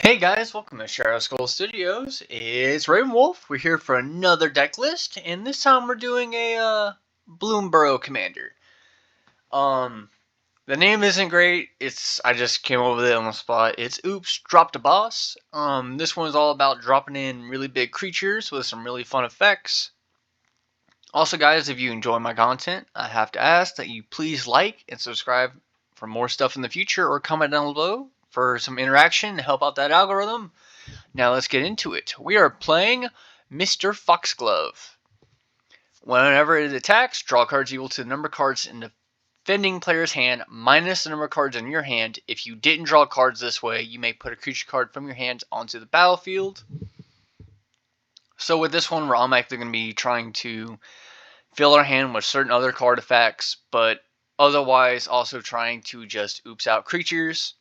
Hey guys, welcome to Shadow Skull Studios. It's Raven Wolf. We're here for another deck list, and this time we're doing a Bloomborough Commander. The name isn't great. I just came up with it on the spot. It's Oops, Dropped a Boss. This one's all about dropping in really big creatures with some really fun effects. Also, guys, if you enjoy my content, I have to ask that you please like and subscribe for more stuff in the future, or comment down below for some interaction to help out that algorithm. Now let's get into it. We are playing Mr. Foxglove. Whenever it attacks, draw cards equal to the number of cards in the defending player's hand minus the number of cards in your hand. If you didn't draw cards this way, you may put a creature card from your hand onto the battlefield. So with this one, we're automatically going to be trying to fill our hand with certain other card effects, but otherwise also trying to just oops out creatures.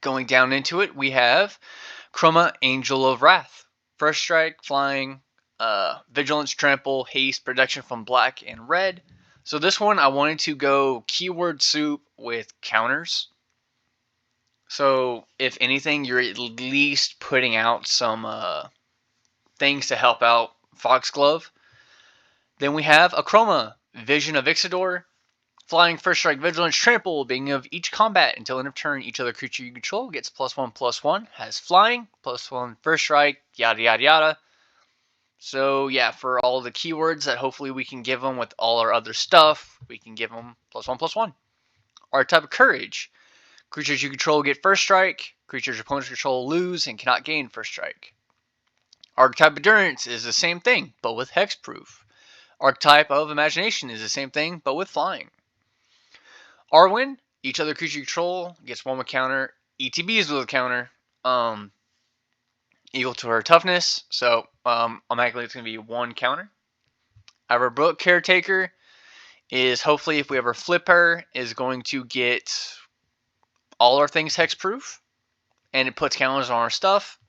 Going down into it, we have Chroma, Angel of Wrath. First strike, flying, vigilance, trample, haste, protection from black and red. So this one I wanted to go keyword soup with counters. So if anything, you're at least putting out some things to help out Foxglove. Then we have a Chroma, Vision of Ixidor. Flying, first strike, vigilance, trample. Beginning of each combat until end of turn, each other creature you control gets +1/+1. Has flying, +1 first strike, yada yada yada. So yeah, for all the keywords that hopefully we can give them with all our other stuff, we can give them +1/+1. Archetype of Courage. Creatures you control get first strike. Creatures your opponents control lose and cannot gain first strike. Archetype of Endurance is the same thing, but with hexproof. Archetype of Imagination is the same thing, but with flying. Arwen, each other creature you control gets one with counter. ETBs with a counter, equal to her toughness. So automatically it's going to be one counter. Our book Caretaker is hopefully, if we ever flip her, is going to get all our things hexproof, and it puts counters on our stuff.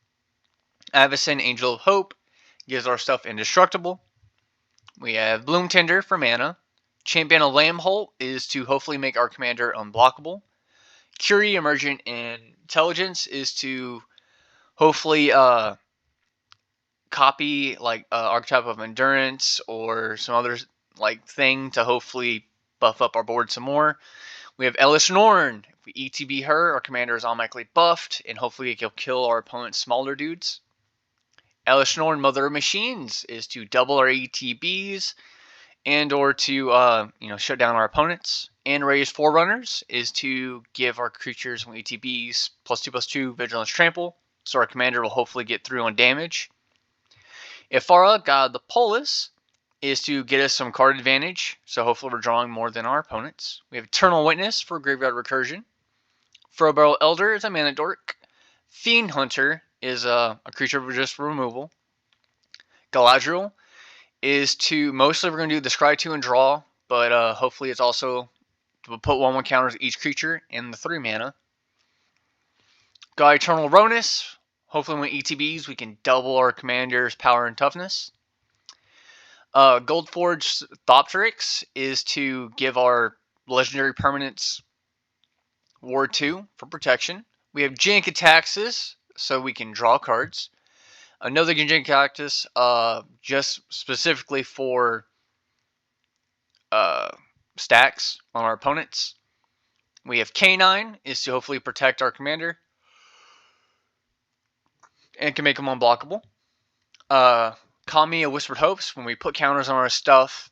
Avacyn, Angel of Hope, gives our stuff indestructible. We have Bloom Tender for mana. Champion of Lambholt is to hopefully make our commander unblockable. Curie, Emergent Intelligence is to hopefully copy like Archetype of Endurance or some other like thing to hopefully buff up our board some more. We have Elish Norn. If we ETB her, our commander is automatically buffed, and hopefully it will kill our opponent's smaller dudes. Elish Norn, Mother of Machines, is to double our ETBs and or to shut down our opponents. And Raise Forerunners is to give our creatures when ETBs +2/+2 Vigilance Trample, so our commander will hopefully get through on damage. Ifara, God of the Polis, is to get us some card advantage, so hopefully we're drawing more than our opponents. We have Eternal Witness for Graveyard Recursion. Furbarrel Elder is a mana dork. Fiend Hunter is a creature for just removal. Galadriel is to, mostly we're going to do the Scry 2 and draw, but hopefully it's also to put 1/1 counters each creature in the 3 mana. Got Eternal Ronus. Hopefully when ETBs we can double our commander's power and toughness. Goldforge Thopterix is to give our legendary permanents Ward 2 for protection. We have Jankataxis, so we can draw cards. Another Jankataxis, just specifically for stacks on our opponents. We have K9, is to hopefully protect our commander and can make them unblockable. Kami of Whispered Hopes, when we put counters on our stuff,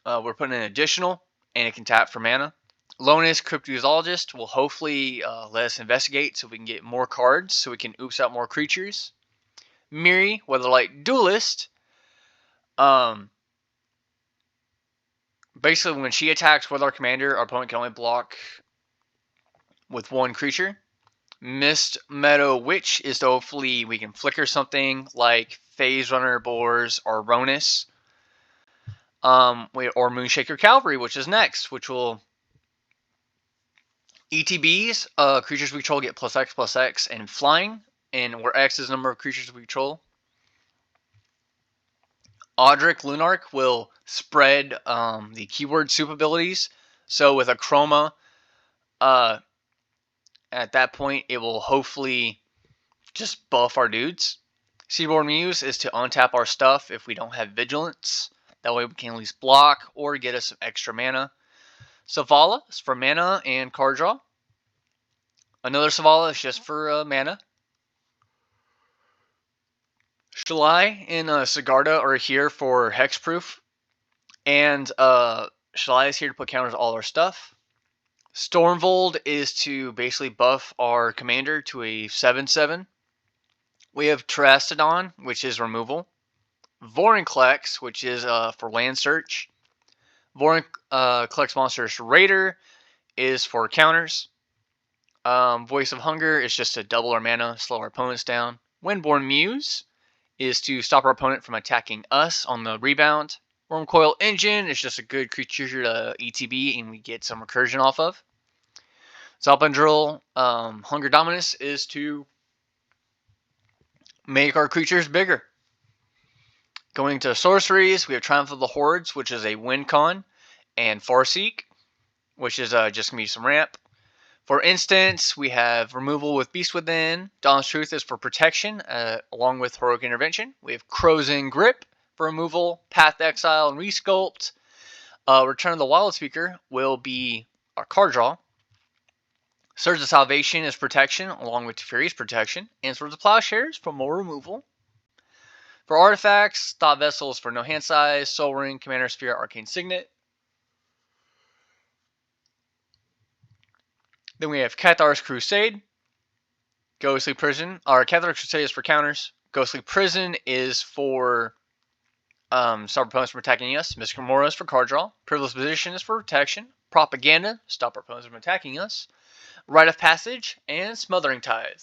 we're putting an additional, and it can tap for mana. Lonus, Cryptozoologist, will hopefully let us investigate so we can get more cards, so we can oops out more creatures. Miri, Weatherlight Duelist, basically when she attacks with our commander, our opponent can only block with one creature. Mist Meadow Witch is to hopefully we can flicker something like Phase Runner Boars or Ronus. Or Moonshaker Cavalry, which is next, which will ETBs, creatures we control get +X/+X and flying, and where X is the number of creatures we control. Audric Lunarch will spread the keyword soup abilities. So with a Chroma, At that point, it will hopefully just buff our dudes. Seaborn Muse is to untap our stuff if we don't have Vigilance. That way we can at least block or get us some extra mana. Savala is for mana and card draw. Another Savala is just for mana. Shalai and Sigarda are here for hexproof. And Shalai is here to put counters to all our stuff. Stormvold is to basically buff our commander to a 7/7. We have Terastodon, which is removal. Vorinclex, which is for land search. Vorinclex Monsters Raider is for counters. Voice of Hunger is just to double our mana, slow our opponents down. Windborn Muse is to stop our opponent from attacking us on the rebound. Wormcoil Engine is just a good creature to ETB and we get some recursion off of. Zalpendril Hunger Dominus is to make our creatures bigger. Going to sorceries, we have Triumph of the Hordes, which is a win con, and Farseek, which is just going to be some ramp. For instance, we have removal with Beast Within. Dawn's Truth is for protection, along with Heroic Intervention. We have Crow's Grip for removal, Path Exile, and Resculpt. Return of the Wild Speaker will be our card draw. Surge of Salvation is protection, along with Teferi's protection. And Swords of Plowshares for more removal. For artifacts, Thought Vessels for no hand size, Soul Ring, Commander Sphere, Arcane Signet. Then we have Cathar's Crusade, Ghostly Prison. Our Cathar's Crusade is for counters. Ghostly Prison is for stop opponents from attacking us. Mystic Remora is for card draw. Privileged Position is for protection. Propaganda, stop our opponents from attacking us. Rite of Passage, and Smothering Tithe.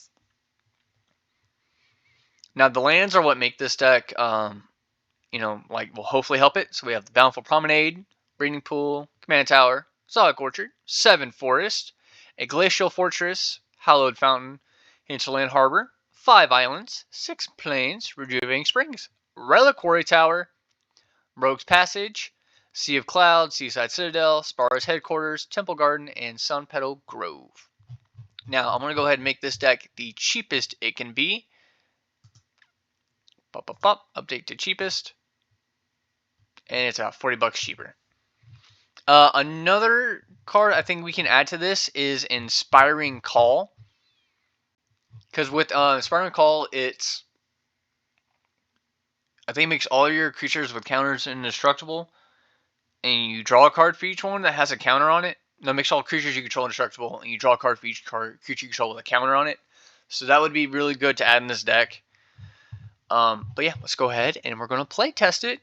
Now the lands are what make this deck, will hopefully help it. So we have the Bountiful Promenade, Breeding Pool, Command Tower, Exotic Orchard, 7 Forest, a Glacial Fortress, Hallowed Fountain, Hinterland Harbor, 5 Islands, 6 Plains, Rejuvenating Springs, Reliquary Tower, Rogue's Passage, Sea of Clouds, Seaside Citadel, Spar's Headquarters, Temple Garden, and Sun Petal Grove. Now, I'm going to go ahead and make this deck the cheapest it can be. Update to cheapest. And it's about $40 cheaper. Another card I think we can add to this is Inspiring Call. Because with Inspiring Call, I think it makes all your creatures with counters indestructible. And you draw a card for each one that has a counter on it. That makes all creatures you control indestructible. And you draw a card for each creature you control with a counter on it. So that would be really good to add in this deck. But yeah, let's go ahead and we're going to play test it.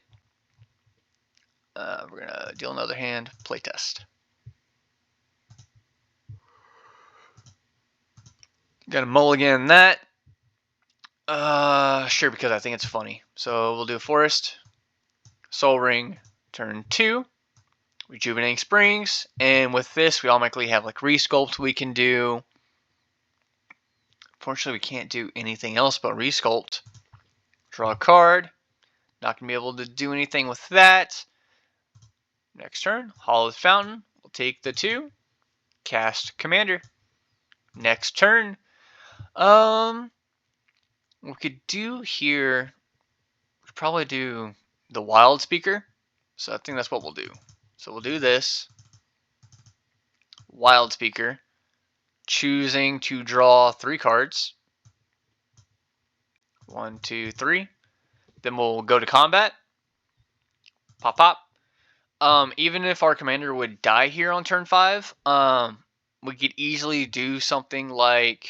We're going to deal another hand, play test. Got to mulligan that. Sure, because I think it's funny. So we'll do Forest, Soul Ring, turn 2, Rejuvenating Springs, and with this we automatically have like Resculpt we can do. Fortunately, we can't do anything else but Resculpt. Draw a card. Not going to be able to do anything with that. Next turn, Hallowed Fountain. We'll take the 2. Cast Commander. Next turn. We could do here, we'd probably do the Wild Speaker. So I think that's what we'll do. So we'll do this. Wild Speaker. Choosing to draw 3 cards. 1, 2, 3. Then we'll go to combat. Pop, pop. Even if our commander would die here on turn 5, we could easily do something like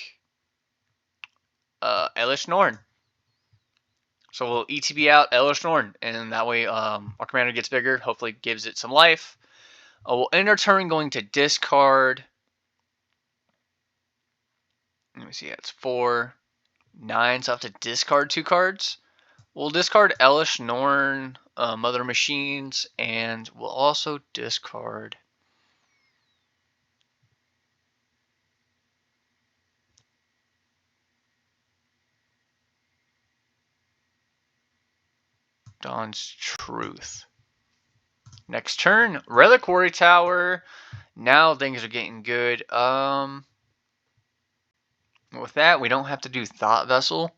Elish Norn. So we'll ETB out Elish Norn, and that way our commander gets bigger, hopefully gives it some life. We'll end our turn going to discard. Let me see, it's 4, 9, so I have to discard 2 cards. We'll discard Elish Norn, Mother Machines, and we'll also discard Dawn's Truth. Next turn, Reliquary Tower. Now things are getting good. With that, we don't have to do Thought Vessel.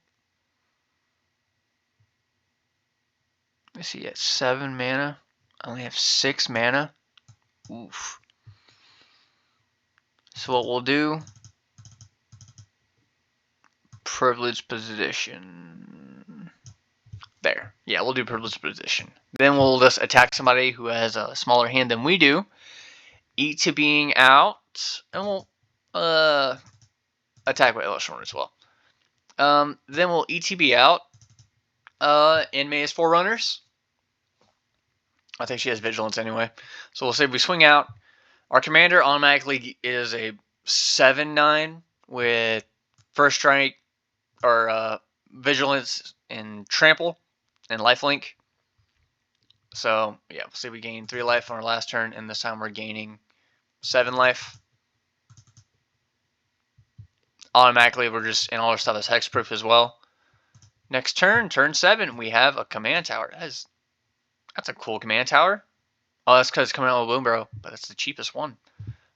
Let's see, at 7 mana. I only have 6 mana. Oof. So what we'll do, Privileged Position. There. Yeah, we'll do Privileged Position. Then we'll just attack somebody who has a smaller hand than we do. Eat to being out. And we'll attack with Elishorn as well. Then we'll ETB out. And May is Forerunners. I think she has Vigilance anyway. So we'll say we swing out. Our commander automatically is a 7/9 with First Strike or Vigilance and Trample and Lifelink. So yeah, we'll say we gain 3 life on our last turn, and this time we're gaining 7 life. Automatically, we're just, and all our stuff is hexproof as well. Next turn, turn 7, we have a command tower. That's a cool command tower. Oh, that's because it's coming out with Woombro, but it's the cheapest one.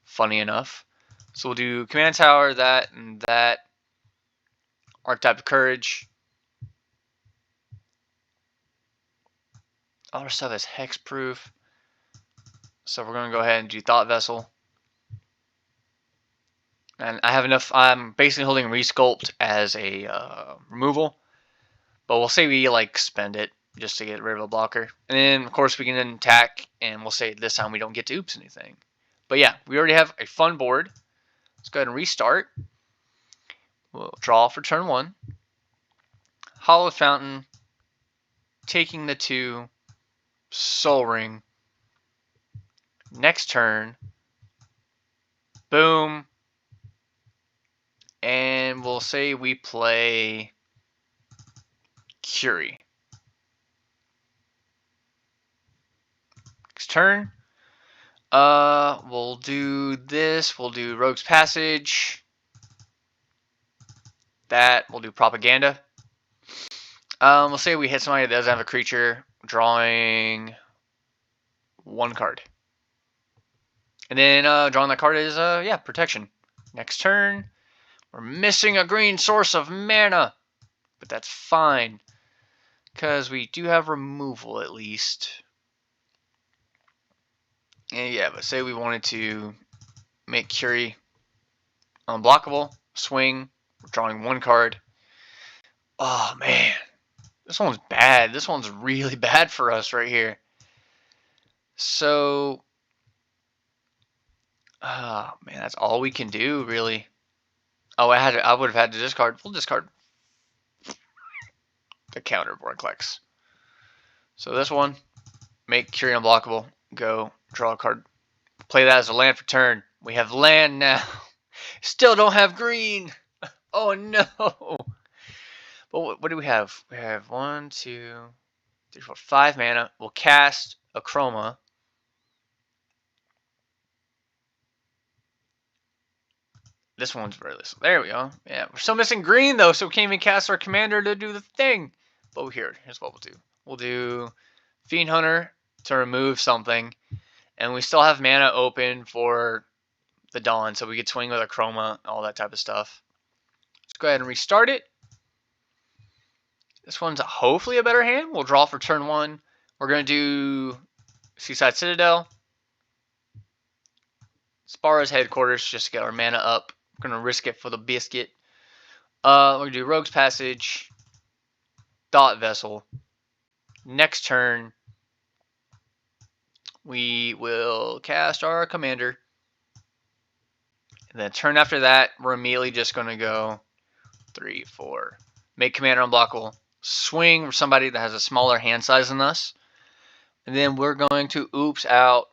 Funny enough. So we'll do command tower, that, and that. Archetype of Courage. All our stuff is hexproof. So we're going to go ahead and do Thought Vessel. And I have enough. I'm basically holding Resculpt as a removal. But we'll say we like spend it just to get rid of a blocker. And then, of course, we can then attack. And we'll say this time we don't get to oops anything. But yeah, we already have a fun board. Let's go ahead and restart. We'll draw for turn 1. Hallowed Fountain. Taking the 2. Soul Ring. Next turn. Boom. And we'll say we play Curie. Next turn. We'll do this. We'll do Rogue's Passage. That. We'll do Propaganda. We'll say we hit somebody that doesn't have a creature. Drawing 1 card. And then drawing that card is, yeah, Protection. Next turn. We're missing a green source of mana. But that's fine. Because we do have removal at least. And yeah, but say we wanted to make Curie unblockable. Swing. We're drawing 1 card. Oh, man. This one's bad. This one's really bad for us right here. So, oh, man, that's all we can do, really. Oh, I would have had to discard. We'll discard the counter Vortex. So this one, make Curie unblockable. Go, draw a card. Play that as a land for turn. We have land now. Still don't have green. Oh, no. But what do we have? We have 1, 2, 3, 4, 5 mana. We'll cast a Chroma. This one's very little. There we go. Yeah, we're still missing green though, so we can't even cast our commander to do the thing. But here's what we'll do. We'll do Fiend Hunter to remove something, and we still have mana open for the Dawn, so we could swing with a Chroma, all that type of stuff. Let's go ahead and restart it. This one's hopefully a better hand. We'll draw for turn 1. We're going to do Seaside Citadel. Spara's Headquarters just to get our mana up. We're going to risk it for the biscuit. We're going to do Rogue's Passage. Thought Vessel. Next turn, we will cast our commander. And then turn after that, we're immediately just going to go 3, 4. Make commander unblockable. Swing for somebody that has a smaller hand size than us. And then we're going to oops out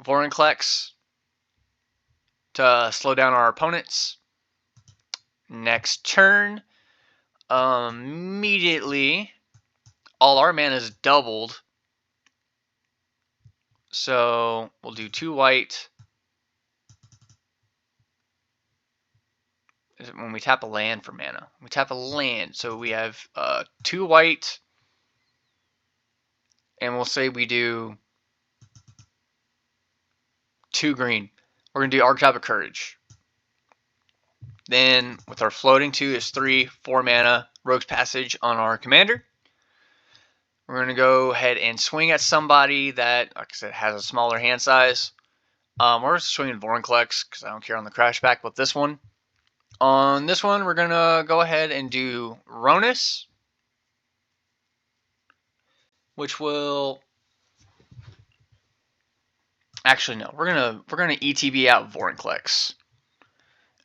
Vorinclex to slow down our opponents. Next turn, immediately all our mana is doubled. So we'll do 2 white. Is it when we tap a land for mana? We tap a land, so we have 2 white, and we'll say we do 2 green. We're going to do Archetype of Courage. Then with our floating 2 is 3, 4 mana Rogue's Passage on our commander. We're going to go ahead and swing at somebody that, like I said, has a smaller hand size. We're swinging Vorinclex because I don't care on the Crashback with this one. On this one, we're going to go ahead and do Ronus, which will... Actually, no. We're gonna ETB out Vorinclex.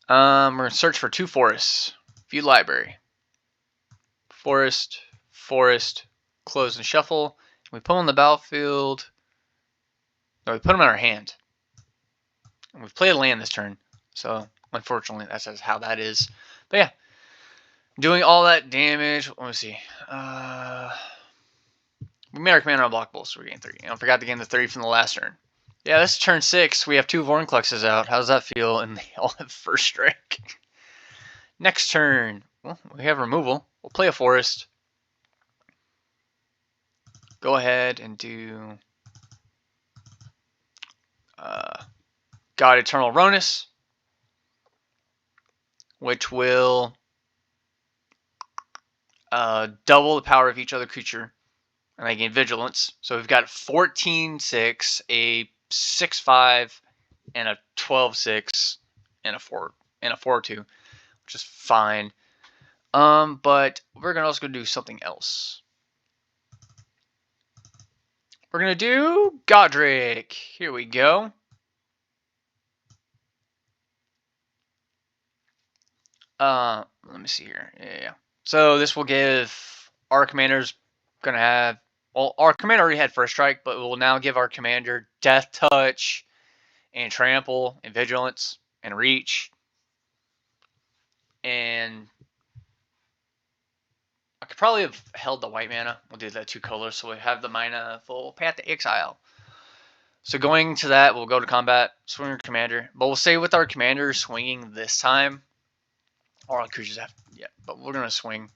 We're gonna search for 2 forests. View library. Forest, forest, close and shuffle. We put them on the battlefield. No, we put them in our hand. And we've played a land this turn, so unfortunately that's how that is. But yeah, doing all that damage. Let me see. We made our commander unblockable, so we're getting 3. And I forgot to gain the 3 from the last turn. Yeah, this is turn 6. We have 2 Vorinclexes out. How does that feel? And they all have first strike. Next turn, well, we have removal. We'll play a forest. Go ahead and do God Eternal Ronus, which will double the power of each other creature, and they gain Vigilance. So we've got 14/6, a 6/5, and a 12/6, and a 4/2, which is fine. But we're also gonna do something else. We're gonna do Godric. Here we go. Let me see here. Yeah. So this will give our commander's gonna have. Well, our commander already had first strike, but it will now give our commander Death Touch, and Trample, and Vigilance, and Reach, and I could probably have held the white mana. We'll do that 2 colors, so we have the mana full Path to Exile. So going to that, we'll go to combat, swing our commander. But we'll say with our commander swinging this time, or all creatures have, yeah, but we're going to swing.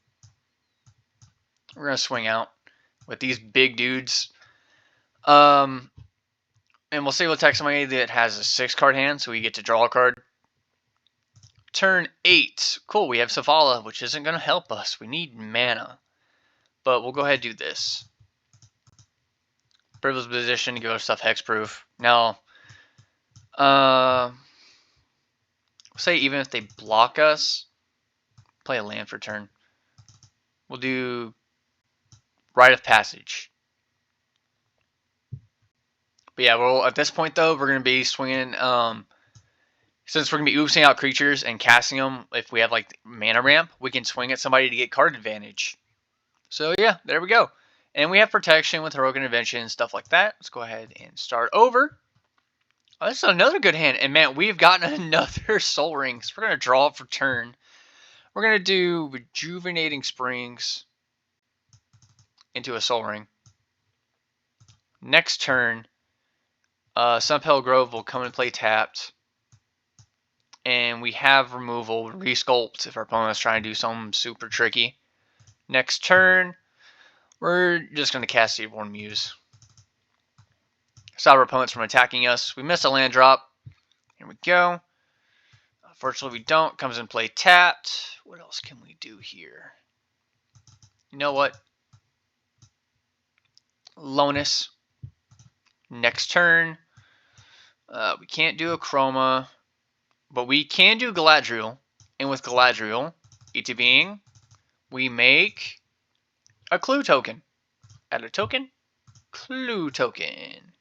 We're going to swing out with these big dudes. And we'll say we'll attack somebody that has a 6-card hand, so we get to draw a card. Turn 8. Cool, we have Savala, which isn't going to help us. We need mana. But we'll go ahead and do this. Privileged position to give our stuff hexproof. Now, say even if they block us, play a land for turn. We'll do Rite of Passage. But yeah, well, at this point though, we're going to be swinging, since we're going to be oopsing out creatures and casting them, if we have like mana ramp, we can swing at somebody to get card advantage. So yeah, there we go. And we have protection with Heroic Intervention, stuff like that. Let's go ahead and start over. Oh, this is another good hand. And man, we've gotten another Soul Ring. So we're going to draw for turn. We're going to do Rejuvenating Springs into a Soul Ring. Next turn, Sunpale Grove will come and play tapped. And we have removal, Resculpt, if our opponent's trying to do something super tricky. Next turn, we're just going to cast Seaborn Muse. Stop our opponents from attacking us. We miss a land drop. Here we go. Unfortunately, we don't. Comes in play tapped. What else can we do here? You know what? Lonus. Next turn. We can't do a Chroma, but we can do Galadriel. And with Galadriel, ETBing, we make a Clue token. Add a token. Clue token.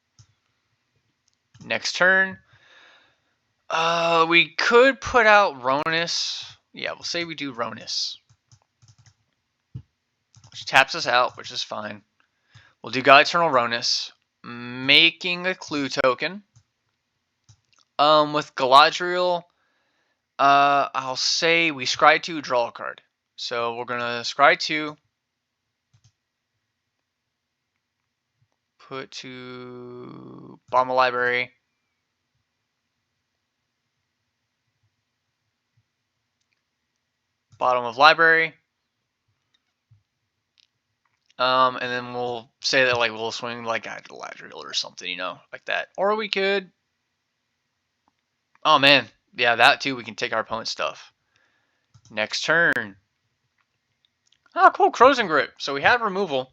Next turn. We could put out Ronus. Yeah, we'll say we do Ronus. Which taps us out, which is fine. We'll do God Eternal Ronus. Making a Clue token. With Galadriel, I'll say we scry 2, draw a card. So we're gonna scry 2. Put to bottom of library. Bottom of library. And then we'll say that like we'll swing like a Galadriel or something, you know, like that. Or we could. Oh man, yeah, that too. We can take our opponent's stuff. Next turn. Oh, cool, Frozen Grip. So we have removal.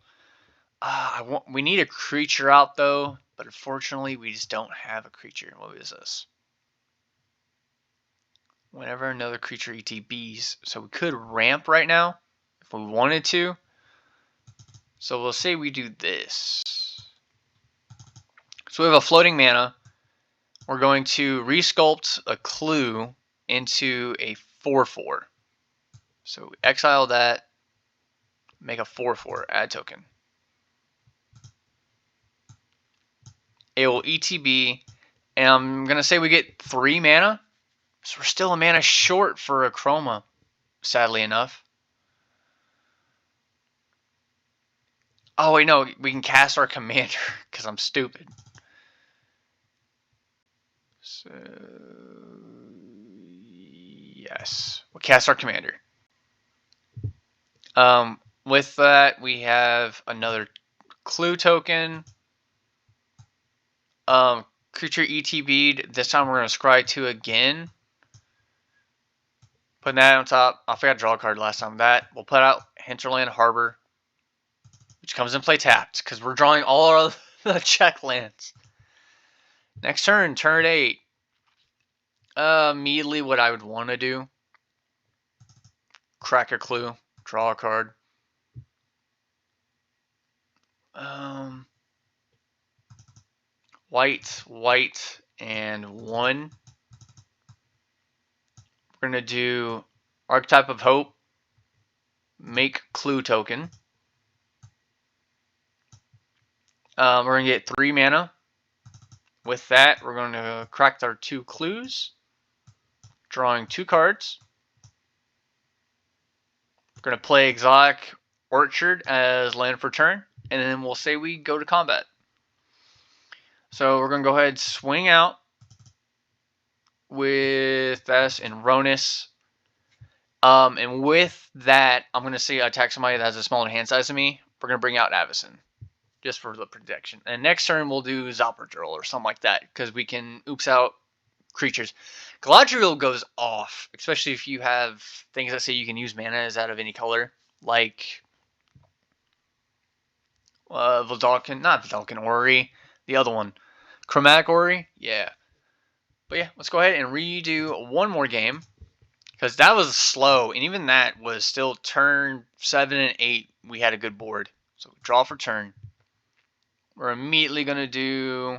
We need a creature out, though. But unfortunately, we just don't have a creature. What is this? Whenever another creature ETBs. So we could ramp right now if we wanted to. So we'll say we do this. So we have a floating mana. We're going to resculpt a clue into a 4/4. So we exile that, make a 4/4, add token. It will ETB, and I'm going to say we get 3 mana. So we're still a mana short for a Chroma, sadly enough. Oh, wait, no, we can cast our commander, because I'm stupid. So, yes, we'll cast our commander. With that, we have another clue token. Creature ETB'd. This time we're going to scry 2 again. Putting that on top. I forgot to draw a card last time. That we'll put out Hinterland Harbor, which comes in play tapped because we're drawing all our the check lands. Next turn, turn 8. Immediately what I would want to do. Crack a clue. Draw a card. White, and 1. We're going to do Archetype of Hope. Make clue token. We're going to get 3 mana. With that, we're going to crack our 2 clues. Drawing 2 cards. We're going to play Exotic Orchard as land for turn. And then we'll say we go to combat. So we're going to go ahead and swing out with this and Ronus. And with that, I'm going to say attack somebody that has a smaller hand size than me. We're going to bring out Avacyn, just for the protection. And next turn, we'll do Zopper or something like that, because we can oops out creatures. Galadriel goes off, especially if you have things that say you can use mana as out of any color, like Vedalken, not Vedalken, Ori, the other one. Chromatic Ori, yeah. But yeah, let's go ahead and redo one more game. Because that was slow, and even that was still turn 7 and 8. We had a good board. So draw for turn. We're immediately going to do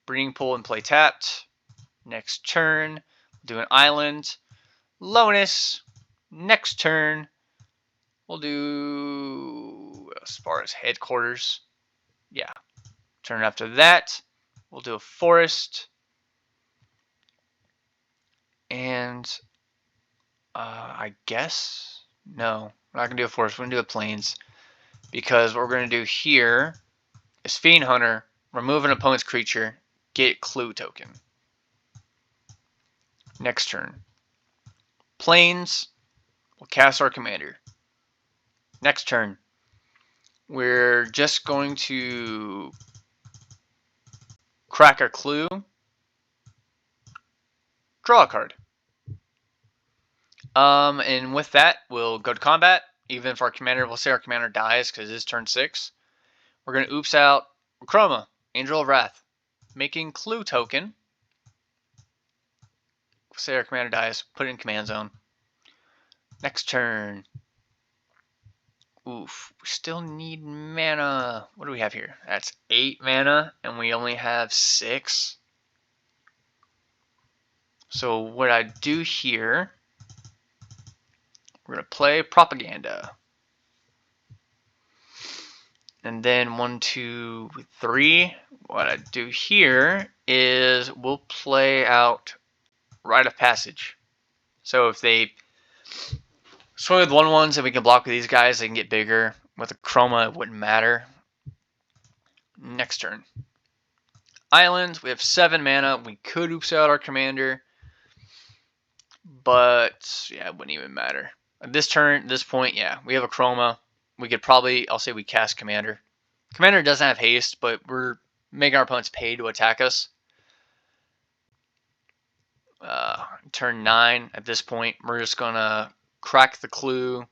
Breeding Pool and play tapped. Next turn, we'll do an island. Lonus. Next turn, we'll do as far as headquarters. Yeah. Turn after that, we'll do a forest. And I guess, no, we're not going to do a forest, we're going to do a plains. Because what we're going to do here is Fiend Hunter, remove an opponent's creature, get clue token. Next turn. Plains, we'll cast our commander. Next turn, we're just going to crack our clue, draw a card. And with that, we'll go to combat. Even if our commander, we'll say our commander dies because it is turn 6. We're going to oops out Chroma, Angel of Wrath, making clue token. We'll say our commander dies, put it in command zone. Next turn. Oof, we still need mana. What do we have here? That's 8 mana, and we only have 6. So what I do here, we're going to play Propaganda. And then 1, 2, 3. What I do here is we'll play out Rite of Passage. So if they swing with 1/1s and we can block with these guys, they can get bigger. With a Chroma, it wouldn't matter. Next turn. Islands, we have 7 mana. We could oops out our commander. But, yeah, it wouldn't even matter. At this turn, this point, yeah, we have a Chroma. We could probably, I'll say we cast Commander. Commander doesn't have haste, but we're making our opponents pay to attack us. Turn 9, at this point, we're just going to Crack the Clue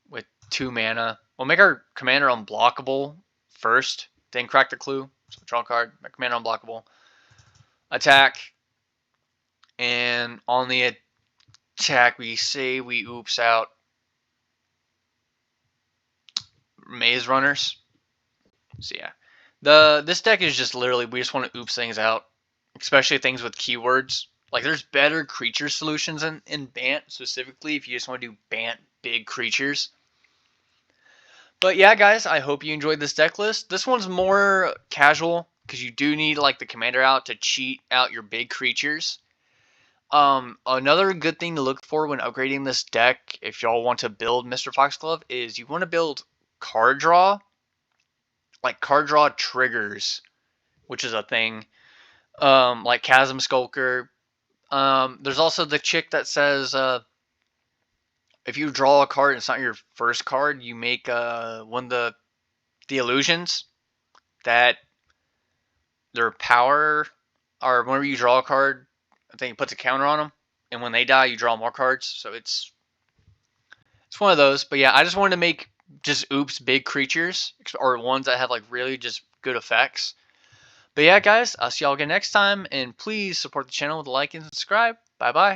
with 2 mana. We'll make our commander unblockable first, then Crack the Clue. So draw a card, make commander unblockable. Attack. And on the attack, we say we oops out Maze Runners. So yeah, this deck is just literally we just want to oops things out, especially things with keywords. Like there's better creature solutions in Bant specifically if you just want to do Bant big creatures. But yeah, guys, I hope you enjoyed this deck list. This one's more casual because you do need like the commander out to cheat out your big creatures. Another good thing to look for when upgrading this deck, if y'all want to build Mr. Foxglove, is you want to build card draw, like card draw triggers, which is a thing. Like Chasm Skulker. There's also the chick that says if you draw a card and it's not your first card, you make one of the illusions that their power, or whenever you draw a card, I think it puts a counter on them, and when they die, you draw more cards. So it's one of those. But yeah, I just wanted to make just oops big creatures, or ones that have like really just good effects. But yeah, guys, I'll see y'all again next time, and please support the channel with a like and subscribe. Bye bye.